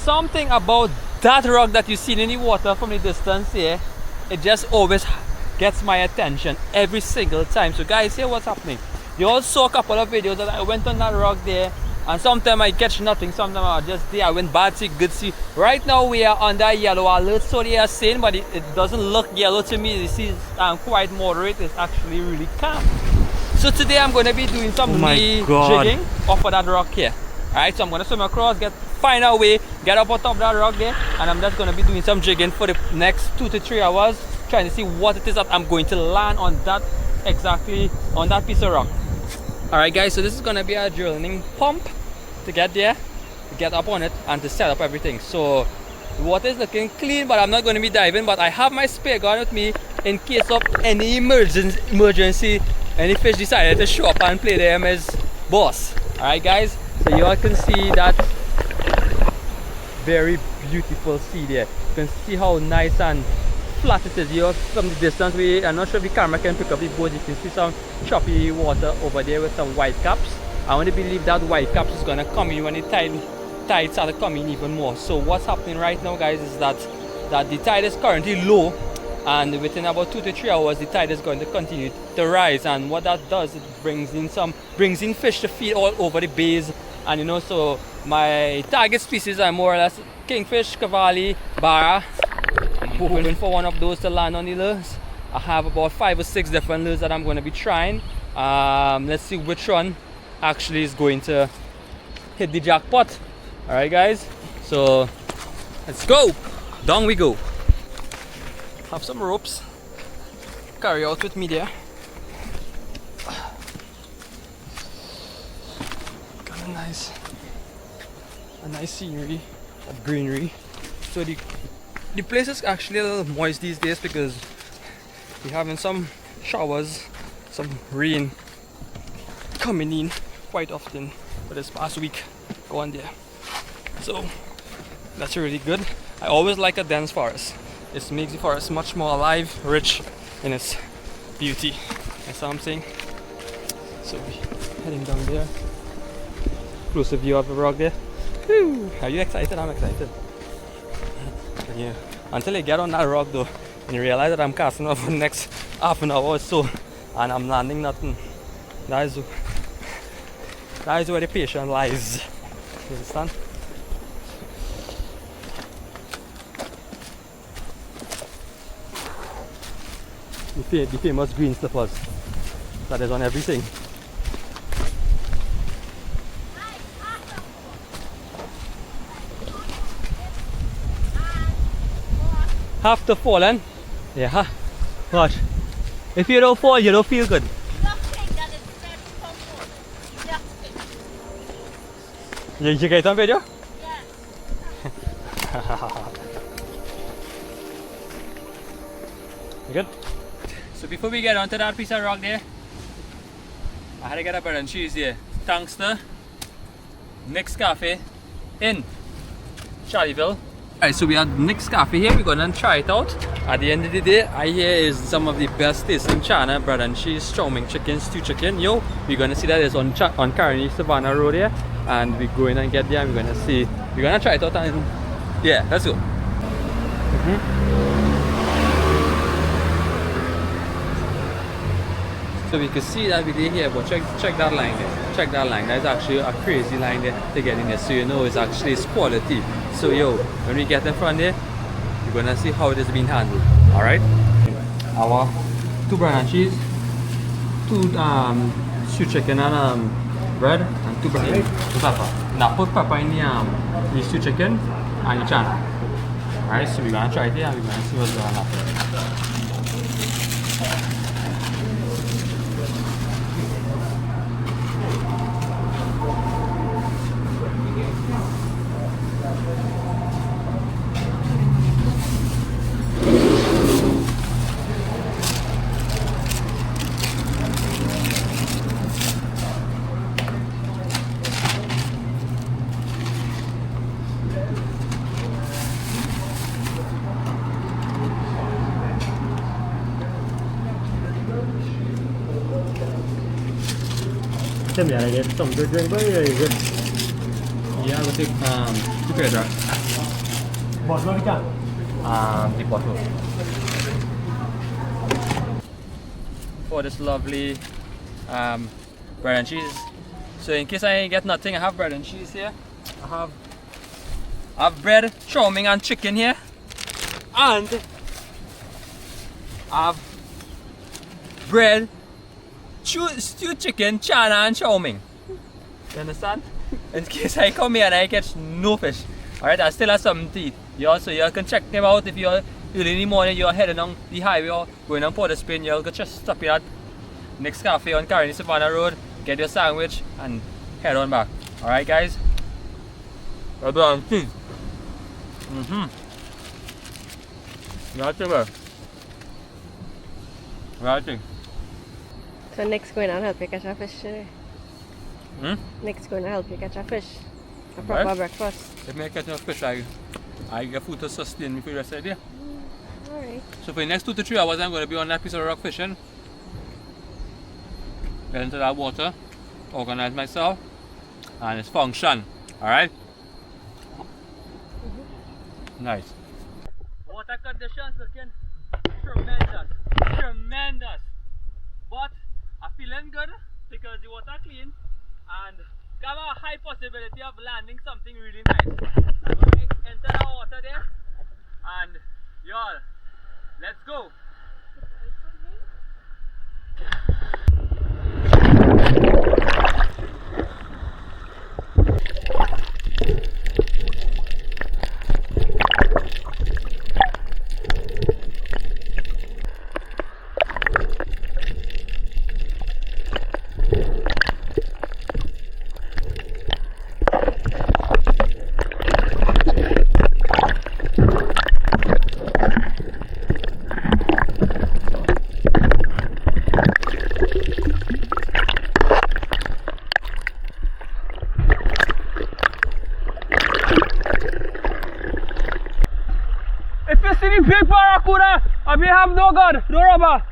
something about that rock that you see in the water from the distance here. It just always gets my attention every single time. So guys, here what's happening. You all saw a couple of videos that I went on that rock there, and sometimes I catch nothing, sometimes I just there. I went bad sea, good sea. Right now we are under yellow alert, so they are saying, but it doesn't look yellow to me. The sea is quite moderate. It's actually really calm. So today I'm going to be doing some jigging off of that rock here. Alright, so I'm going to swim across, find a way, get up on top of that rock there, and I'm just going to be doing some jigging for the next 2 to 3 hours, trying to see what it is that I'm going to land on that, exactly on that piece of rock. Alright guys, so this is going to be a drilling pump to get there, to get up on it, and to set up everything. So the water is looking clean, but I'm not going to be diving, but I have my spear gun with me in case of any emergency. Any fish decided to show up and play them as boss. Alright guys, so you all can see that very beautiful sea there. You can see how nice and flat it is. You from the distance, I'm not sure if the camera can pick up the boat. You can see some choppy water over there with some white caps. I want to believe that white caps is going to come in when the tide started coming even more. So what's happening right now guys is that the tide is currently low, and within about 2 to 3 hours the tide is going to continue to rise, and what that does, it brings in fish to feed all over the bays. And you know, so my target species are more or less kingfish, cavalli, barra. I'm hoping for one of those to land on the lures. I have about 5 or 6 different lures that I'm going to be trying. Let's see which one actually is going to hit the jackpot. Alright guys, so let's go, down we go. Have some ropes, carry out with me there. Got a nice scenery of greenery. So the place is actually a little moist these days because we're having some showers, some rain coming in quite often for this past week. Go on there. So that's really good. I always like a dense forest. It makes the forest much more alive, rich in its beauty. That's what I'm saying. So we're heading down there. Closer view of the rock there. Woo! Are you excited? I'm excited. Yeah. Until I get on that rock though, and you realize that I'm casting off for the next half an hour or so, and I'm landing nothing. That is where the patience lies. You understand? The famous green slippers that is on everything. Have to fall in? Yeah. Watch. If you don't fall, you don't feel good. You get on video? Yeah. You good? So before we get onto that piece of rock there, I had to get a bread and cheese here. Thanks to Nick's Cafe in Charlieville. Alright, so we have Nick's Cafe here. We're gonna try it out. At the end of the day, I hear is some of the best tasting China bread and cheese, chow mein chicken, stew chicken. Yo, we're gonna see that it's on Carney Savannah Road here, and we're going and get there. And we're gonna try it out, and yeah, let's go. So we can see that video here, but check that line there. Check that line. That's actually a crazy line there to get in there. So you know it's actually quality. So yo, when we get in front there, you're gonna see how it is being handled. Alright? Our 2 bread and cheese, 2 stew chicken and bread, and 2 pepper. Now put pepper in the stew chicken and the chana. Alright, so we're gonna try it here and we're gonna see what's gonna happen. Xem nhà này đẹp, tổng tôi chơi với rồi. Yeah, we'll take two Pedro. Bottle we can. The bottle. For this lovely bread and cheese. So in case I get nothing, I have bread and cheese here. I have bread, chow mein and chicken here. And I have bread, stewed chicken, chana and chow mein. You understand? In case I come here and I catch no fish. Alright, I still have something to eat. So you can check them out if you're early in the morning, you're heading on the highway or going on Port of Spain, you can just stop here at next cafe on Caroni Savannah Road, get your sandwich and head on back. Alright guys? Well done. Right. So Nick's going to help you catch a fish today. Nick's going to help you catch a fish. A proper breakfast. If I catch enough fish, I get food to sustain me for the rest of the day. Alright. So for the next 2 to 3 hours, I'm going to be on that piece of rock fishing. Get into that water, organize myself, and it's function. Alright? Nice. Water conditions looking tremendous. But I'm feeling good because the water clean and got a high possibility of landing something really nice. I'm going to enter the water there and y'all, let's go. If you see the big barracuda, and we have no gun, no rubber.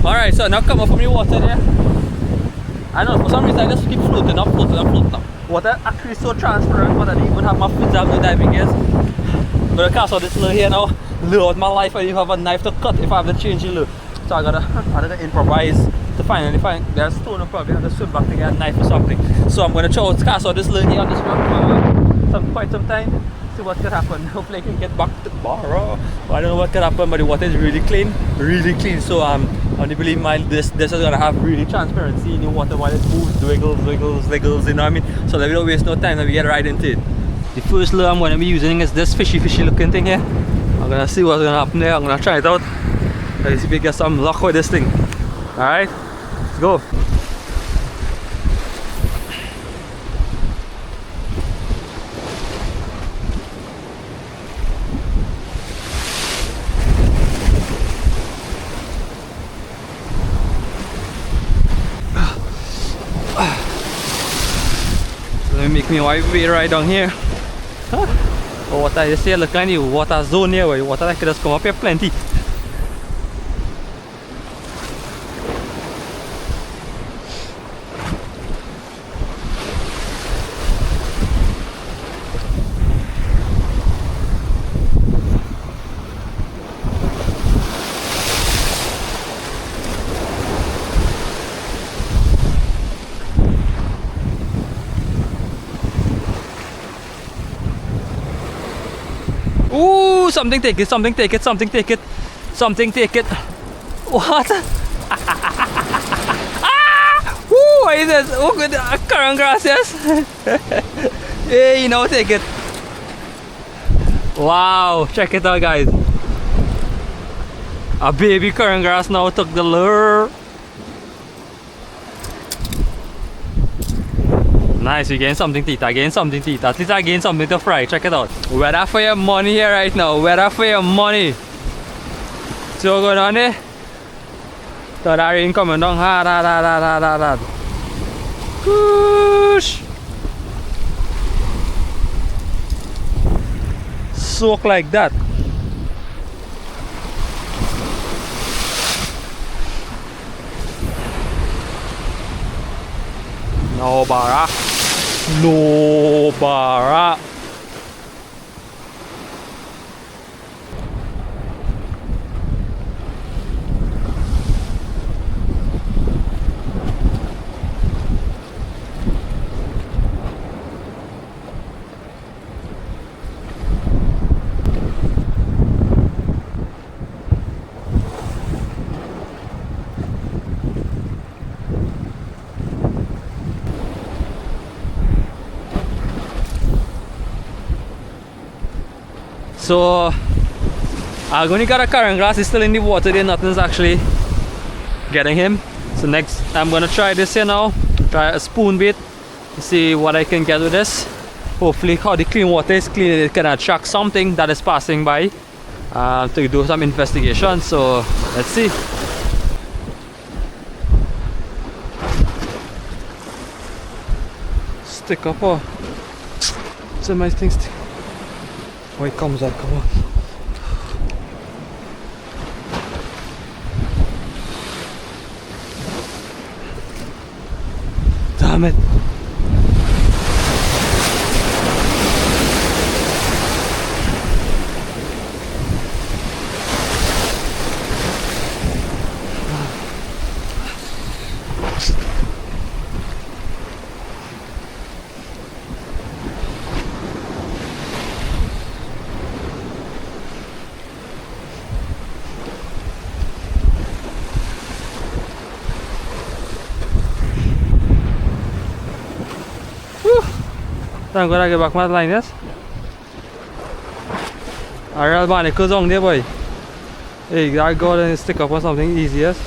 Alright, so now come up from the water there. I don't know, for some reason I just keep floating up. Water actually so transparent, but I didn't even have my fins out no diving gears. I'm gonna cast out this lure here now. Lure out my life, I didn't have a knife to cut if I have to change the lure. So I gotta improvise to finally find there's a stone. I probably have to swim back to get a knife or something. So I'm gonna try to cast out this lure here on this rock for quite some time. See what could happen. Hopefully I can get back to the bar. I don't know what could happen, but the water is really clean. So I only believe this is gonna have really transparency in the water while it moves, wiggles, you know what I mean? So let me don't waste no time, let me get right into it. The first lure I'm gonna be using is this fishy looking thing here. I'm gonna see what's gonna happen there. I'm gonna try it out. Let's see if we get some luck with this thing. Alright, let's go. Let me make me way right down here. Huh? Oh, water, you see, look like the water zone here where water like just come up here plenty. Ooh, something take it. What? Ooh, what is this? Oh, good. Current grass, yes. Hey, you know, take it. Wow, check it out, guys. A baby current grass now took the lure. Nice, we gain something to eat. At least I gain something to fry. Check it out. Weather for your money here right now. Weather for your money. See what's going on there? So that rain coming down hard. Whoosh. Soak like that. No barra. No barra. So I'm only got a current grass, he's still in the water there, nothing's actually getting him. So next I'm gonna try this here now, try a spoon bait to see what I can get with this. Hopefully how the clean water is clean, it can attract something that is passing by to do some investigation. So let's see. Stick up, oh, so my things. Oh, it comes out, come on. Damn it. I'm gonna get back my line, yes? A real barnacle's on there, boy. Hey, I go and stick up on something easy, yes?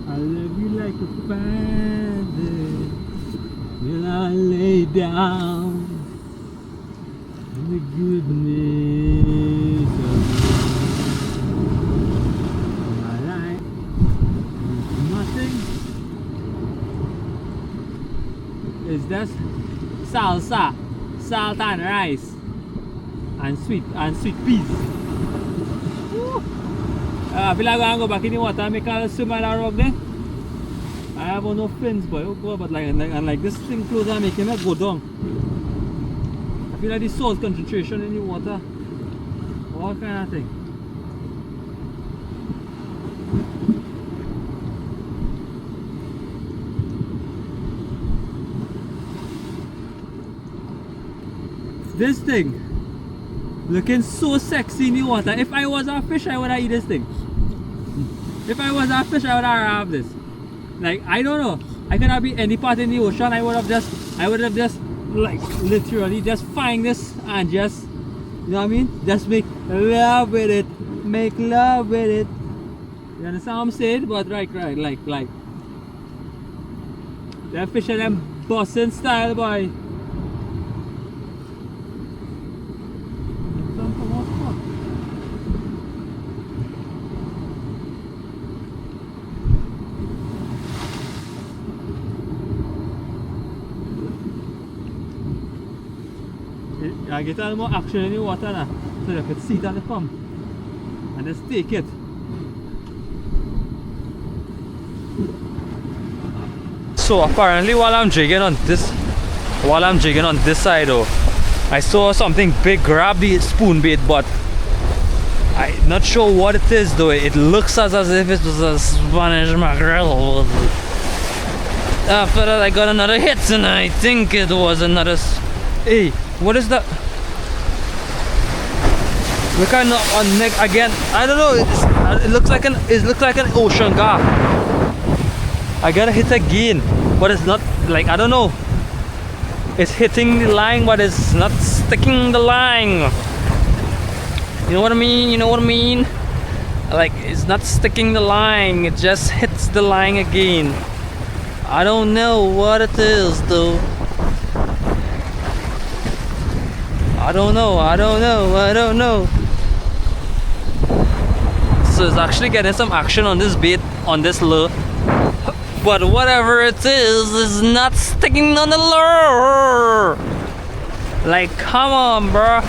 I love you like a feather when I lay down in the goodness of my life. Nothing. Is this salsa, salt and rice, and sweet peas. I feel like I'm going to go back in the water and make a little swim on that rock there. I have no fins, boy. Oh God, but like this thing close and making it go down. I feel like the salt concentration in the water. All kind of thing. This thing looking so sexy in the water. If I was a fish, I would have eat this thing. If I was a fish, I would have this. Like, I don't know. I could have been any part in the ocean. I would have just like literally just find this and just, you know what I mean? Just make love with it. Make love with it. You understand what I'm saying? But like that fish and them bussin' style, boy. I get a little more action in the water now, so you can see it as it come and just take it. So apparently while I'm jigging on this side though, I saw something big grab the spoon bait, but I'm not sure what it is though. It looks as if it was a Spanish mackerel. After that I got another hit and I think it was another... Hey, what is that? Look at on neck again. I don't know. It looks like an ocean gar. I got a hit again, but it's not like, I don't know. It's hitting the line, but it's not sticking the line. You know what I mean? You know what I mean? Like, it's not sticking the line. It just hits the line again. I don't know what it is though. I don't know. So it's actually getting some action on this bait, on this lure. But whatever it is not sticking on the lure. Like, come on, bro.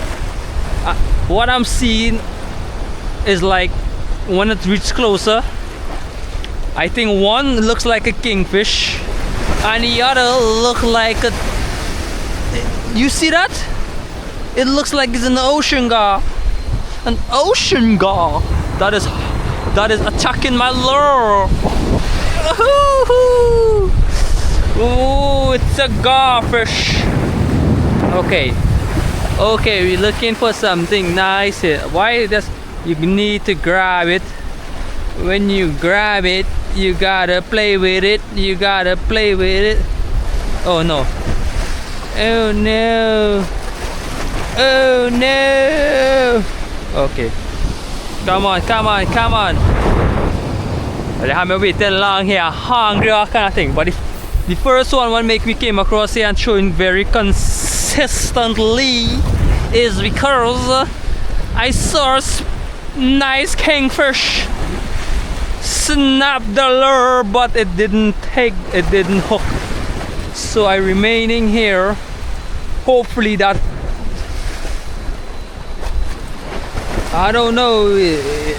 What I'm seeing is like, when it reaches closer, I think one looks like a kingfish and the other look like a... You see that? It looks like it's an ocean gar. An ocean gar that is attacking my lure. Oh, it's a garfish. Okay, we're looking for something nice here. Why does you need to grab it? When you grab it, you gotta play with it. Oh no. Oh no. Oh no. Okay. Come on. They have me waiting long here, hungry or kind of thing. But the first one we came across here and showing very consistently is because I saw a nice kingfish snap the lure, but it didn't hook. So I remaining here. Hopefully that, I don't know,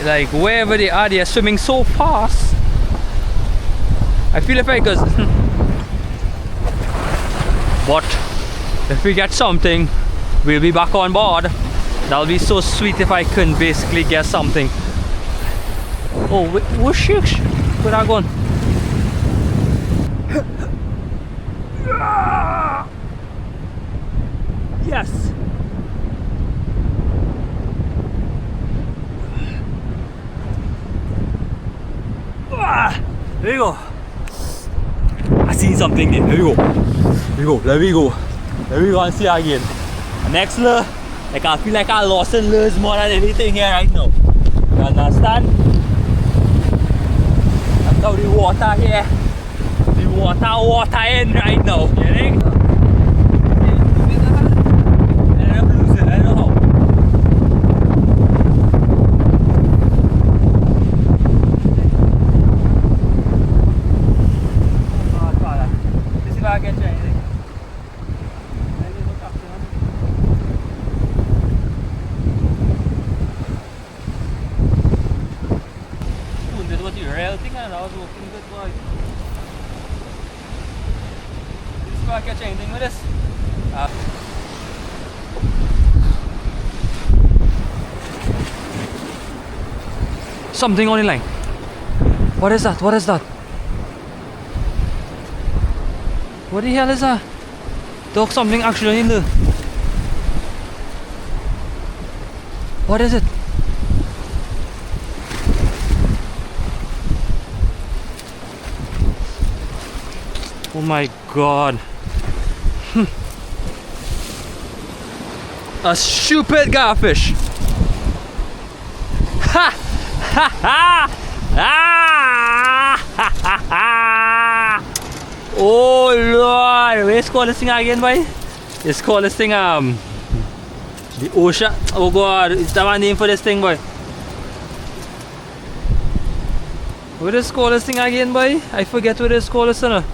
like wherever they are swimming so fast. I feel if I could. But if we get something, we'll be back on board. That'll be so sweet if I can basically get something. Oh, where's where are I going? Yes. There you go. I seen something there. There we go and see again. Next lure, like I feel like I lost in lures more than anything here right now. You understand? That's how the water here. The water in right now. You think? water's working good, boy. This car catch anything with this? Something on the line. What is that? What is that? What the hell is that? Dog, something actually in there. What is it? Oh my god. A stupid garfish. Ha! Ha ha! Ah! Ha ha ha! Oh lord! Where's called this thing again, boy? It's called this thing the ocean. Oh god, is that my name for this thing, boy? What is called this thing again, boy? I forget what it's called, listener.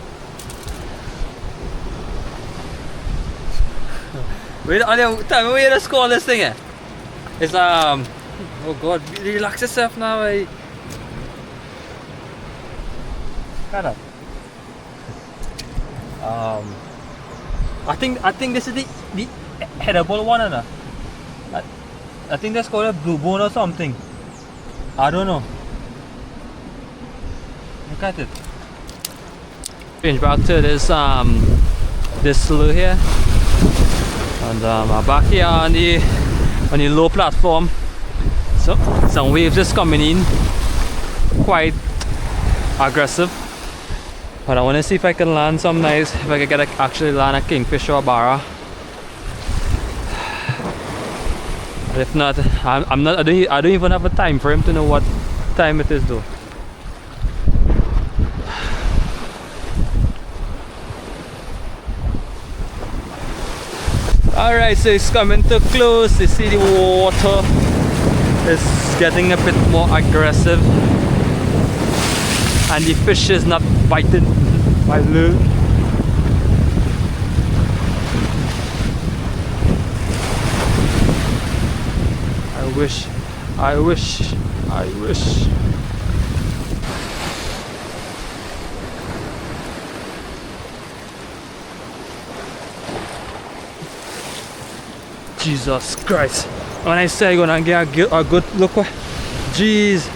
Wait, tell me what it's called this thing, eh? It's oh god, relax yourself now, boy. Kind of. I think this is the edible one, I think that's called a blue bone or something. I don't know. Look at it. Change back to this this slough here, and I'm back here on the low platform. So some waves just coming in, quite aggressive. But I want to see if I can land some nice, if I can actually land a kingfish or a barra. But if not, I don't even have a time frame to know what time it is though. Alright, so it's coming to close. You see the water is getting a bit more aggressive. And the fish is not biting my lure. I wish. Jesus Christ. When I say I'm gonna get a good look, jeez.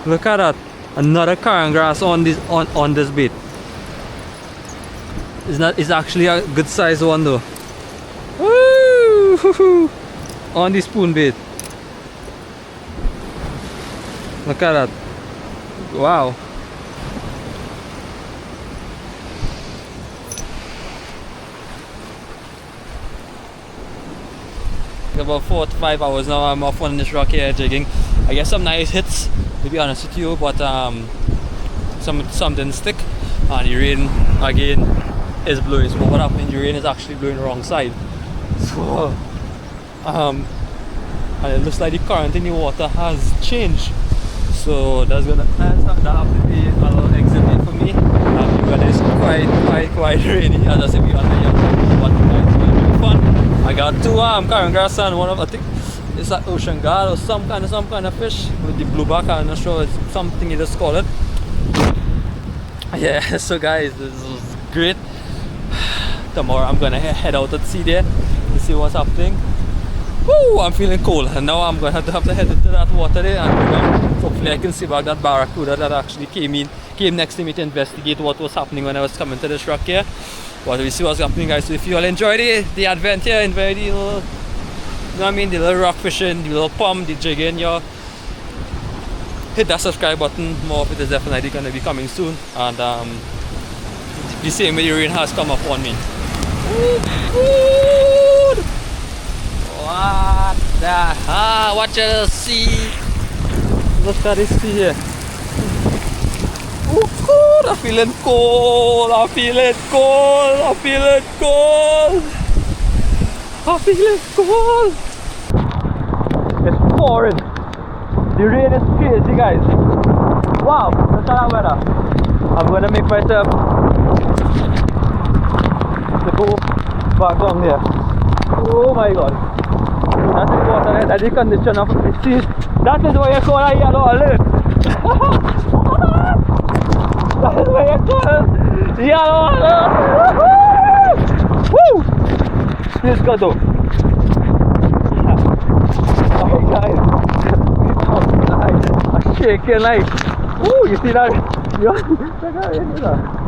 Look at that. Another current grass on this on this bait. It's actually a good sized one though. Woo! On the spoon bait. Look at that. Wow. About 4 to 5 hours now I'm off on this rock here jigging. I get some nice hits, to be honest with you, but some didn't stick, and the rain again is blowing. So what happened, the rain is actually blowing the wrong side, so and it looks like the current in the water has changed, so that have to be a little exit for me, but it's quite rainy, as I said, we on the young, but it's going to be fun. I got two current grass and one of, I think it's an ocean guard or some kind of fish with the blueback. I'm not sure, it's something you just call it. Yeah, so guys, this is great. Tomorrow I'm gonna head out at sea there to see what's happening. Woo, I'm feeling cold, and now I'm gonna have to head into that water there, and hopefully I can see back that barracuda that actually came next to me to investigate what was happening when I was coming to this rock here. But we see what's happening, guys. So if you all enjoyed the adventure, enjoy the little, you know what I mean, the little rock fishing, the little pump, the jigging, hit that subscribe button. More of it is definitely going to be coming soon, and the same way the rain has come up on me. What the hell? Watch the sea. Look at this sea here. Oh God, I'm feeling cold. I'm feeling cold. I'm feeling cold. I'm feeling cold. It's pouring. The rain is crazy, guys. Wow, look at that weather. I'm gonna make myself to go back down there. Oh my God. That's the water, that's the condition of the sea. That is why you call a yellow alert. That is very cool. Yellow. Woo! Let's go though. Alright guys. I'm shaking like. Ooh, you see that? Yo, check out it.